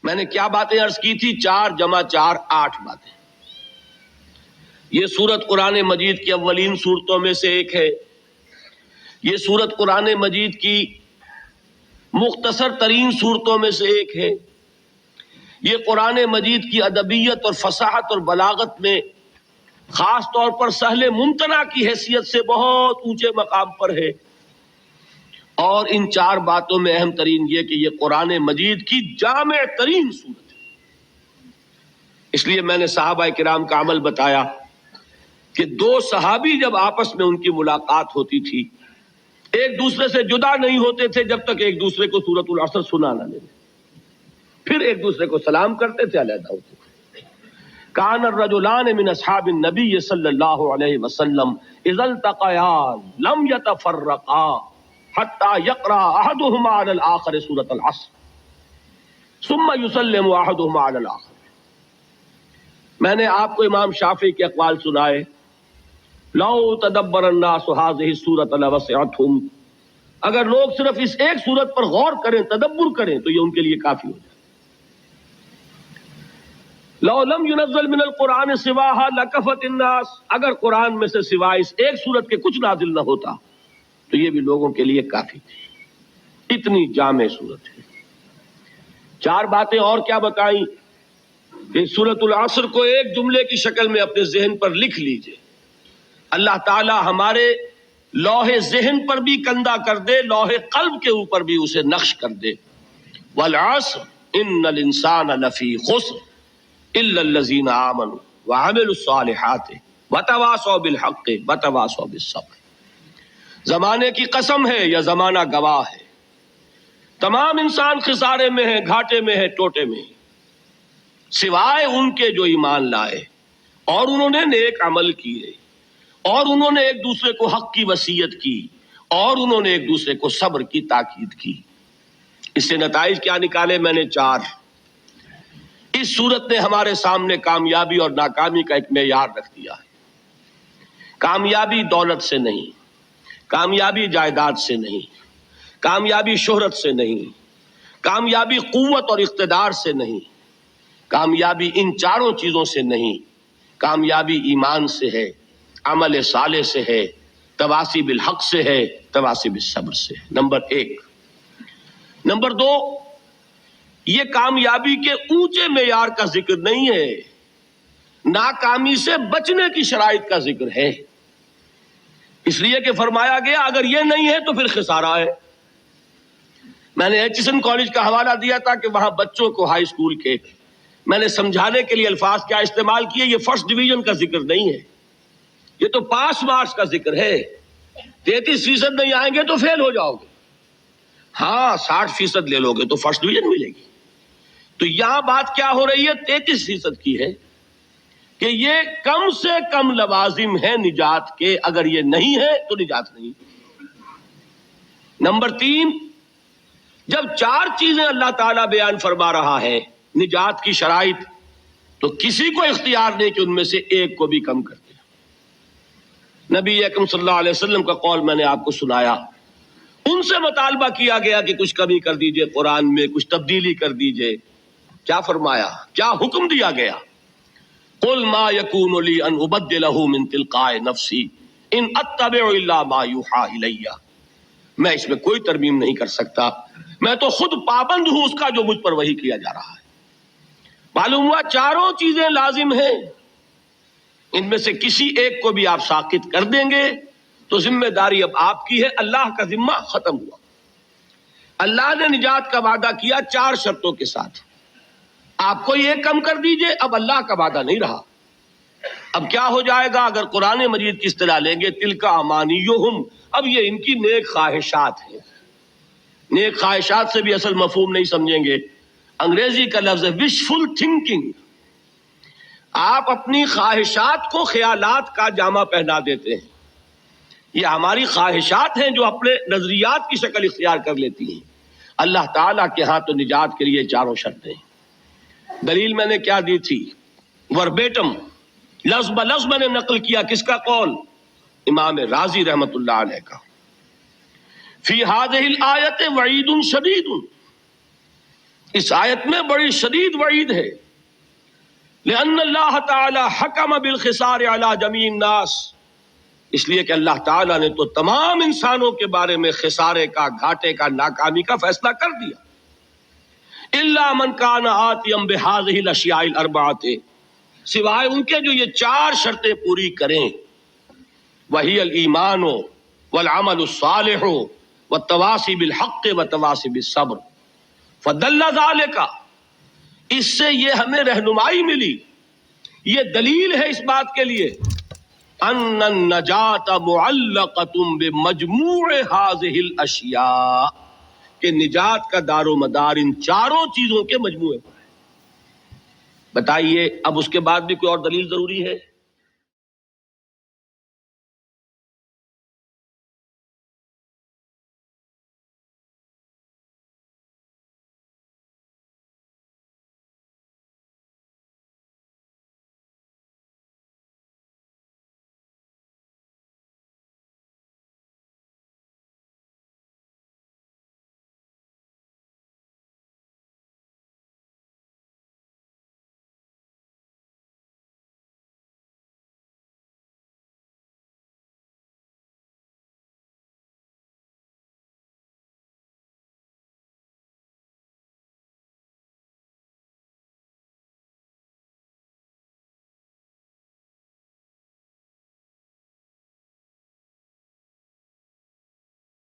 میں نے کیا باتیں عرض کی تھی؟ 4 جمع 4 8 باتیں. یہ سورت قرآن مجید کی اولین سورتوں میں سے ایک ہے. یہ سورت قرآن مجید کی مختصر ترین صورتوں میں سے ایک ہے. یہ قرآن مجید کی ادبیت اور فصاحت اور بلاغت میں خاص طور پر سہل ممتنع کی حیثیت سے بہت اونچے مقام پر ہے. اور ان 4 باتوں میں اہم ترین یہ کہ یہ قرآن مجید کی جامع ترین صورت ہے. اس لیے میں نے صحابہ کرام کا عمل بتایا کہ 2 صحابی جب آپس میں ان کی ملاقات ہوتی تھی ایک دوسرے سے جدا نہیں ہوتے تھے جب تک ایک دوسرے کو سورۃ العصر سنا نہ لیں. پھر ایک دوسرے کو سلام کرتے تھے، علیحدہ ہوتے تھے. کان الرجلان من اصحاب النبی صلی اللہ علیہ وسلم اذا التقیا لم يتفرقا حتى يقرأ احدهما على الاخر سورۃ العصر ثم يسلم احدهما على الاخر. میں نے آپ کو امام شافعی کے اقوال سنائے. لو تدبر الناس هذه السورۃ لوسعتهم، اگر لوگ صرف اس ایک سورت پر غور کریں، تدبر کریں تو یہ ان کے لیے کافی ہو جائے. لو لم ينزل من القرآن سواها لكفت الناس، اگر قرآن میں سے سوائے اس ایک سورت کے کچھ نازل نہ ہوتا تو یہ بھی لوگوں کے لیے کافی تھی. اتنی جامع سورت ہے. 4 باتیں اور کیا بتائیں کہ سورۃ العصر کو ایک جملے کی شکل میں اپنے ذہن پر لکھ لیجئے. اللہ تعالی ہمارے لوح ذہن پر بھی کندہ کر دے، لوح قلب کے اوپر بھی اسے نقش کر دے. والعصر ان الانسان لفی خسر الا الذین آمنوا وعملوا الصالحات وتواصوا بالحق وتواصوا بالصبر. زمانے کی قسم ہے یا زمانہ گواہ ہے، تمام انسان خسارے میں ہے، گھاٹے میں ہے، ٹوٹے میں ہے، سوائے ان کے جو ایمان لائے اور انہوں نے نیک عمل کیے اور انہوں نے ایک دوسرے کو حق کی وصیت کی اور انہوں نے ایک دوسرے کو صبر کی تاکید کی. اس سے نتائج کیا نکالے؟ میں نے 4. اس صورت نے ہمارے سامنے کامیابی اور ناکامی کا ایک معیار رکھ دیا ہے. کامیابی دولت سے نہیں، کامیابی جائیداد سے نہیں، کامیابی شہرت سے نہیں، کامیابی قوت اور اقتدار سے نہیں، کامیابی ان 4 چیزوں سے نہیں. کامیابی ایمان سے ہے، عمل صالح سے ہے، تواصی بالحق سے ہے، تواصی بالصبر سے ہے. نمبر 1. نمبر 2، یہ کامیابی کے اونچے معیار کا ذکر نہیں ہے، ناکامی سے بچنے کی شرائط کا ذکر ہے. اس لیے کہ فرمایا گیا اگر یہ نہیں ہے تو پھر خسارہ ہے. میں نے ایچسن کالج کا حوالہ دیا تھا کہ وہاں بچوں کو ہائی اسکول کے میں نے سمجھانے کے لیے الفاظ کیا استعمال کیے. یہ فرسٹ ڈویژن کا ذکر نہیں ہے، یہ تو پاس مارکس کا ذکر ہے. 33% نہیں آئیں گے تو فیل ہو جاؤ گے. ہاں 60% لے لو گے تو فرسٹ ڈویژن ملے گی. تو یہاں بات کیا ہو رہی ہے؟ 33% کی ہے کہ یہ کم سے کم لوازم ہے نجات کے. اگر یہ نہیں ہے تو نجات نہیں. نمبر 3، جب 4 چیزیں اللہ تعالیٰ بیان فرما رہا ہے نجات کی شرائط، تو کسی کو اختیار نہیں کہ ان میں سے ایک کو بھی کم کر دے. نبی اکرم صلی اللہ علیہ وسلم کا قول میں نے آپ کو سنایا. ان سے مطالبہ کیا گیا کہ کچھ کمی کر دیجئے، قرآن میں کچھ تبدیلی کر دیجئے. کیا فرمایا؟ کیا حکم دیا گیا؟ قل ما یکون لی ان ابدلہ من تلقاء نفسی ان اتبع الا ما یوحی الی. میں اس میں کوئی ترمیم نہیں کر سکتا، میں تو خود پابند ہوں اس کا جو مجھ پر وحی کیا جا رہا ہے. معلوم ہوا 4 چیزیں لازم ہیں، ان میں سے کسی ایک کو بھی آپ ساقط کر دیں گے تو ذمہ داری اب آپ کی ہے. اللہ کا ذمہ ختم ہوا. اللہ نے نجات کا وعدہ کیا 4 شرطوں کے ساتھ. آپ کو یہ کم کر دیجئے، اب اللہ کا وعدہ نہیں رہا. اب کیا ہو جائے گا؟ اگر قرآن مجید کی اصطلاح لیں گے تلک امانیہم، اب یہ ان کی نیک خواہشات ہیں. نیک خواہشات سے بھی اصل مفہوم نہیں سمجھیں گے. انگریزی کا لفظ ہے وشفل تھنکنگ. آپ اپنی خواہشات کو خیالات کا جامہ پہنا دیتے ہیں. یہ ہماری خواہشات ہیں جو اپنے نظریات کی شکل اختیار کر لیتی ہیں. اللہ تعالیٰ کے ہاں تو نجات کے لیے 4 شرطیں. دلیل میں نے کیا دی تھی؟ وربیٹم، لفظ بلفظ میں نے نقل کیا. کس کا قول؟ امام رازی رحمت اللہ علیہ کا. فی ہذہ الآیت وعید شدید، اس آیت میں بڑی شدید وعید ہے، لأن اللہ تعالی حکم بالخسار علی جمیع الناس، اس لیے کہ اللہ تعالیٰ نے تو تمام انسانوں کے بارے میں خسارے کا، گھاٹے کا، ناکامی کا فیصلہ کر دیا، الا من کان آتیا بہذہ الاشیاء الاربعۃ، سوائے ان کے جو یہ 4 شرطیں پوری کریں، وہی الایمان والعمل الصالح والتواصی بالحق والتواصی بالصبر، فدل ذلک، اس سے یہ ہمیں رہنمائی ملی، یہ دلیل ہے اس بات کے لیے ان النجاۃ معلقۃ بمجموع هذه الاشیاء، کہ نجات کا دار و مدار ان 4 چیزوں کے مجموعے پر ہے۔ بتائیے اب اس کے بعد بھی کوئی اور دلیل ضروری ہے؟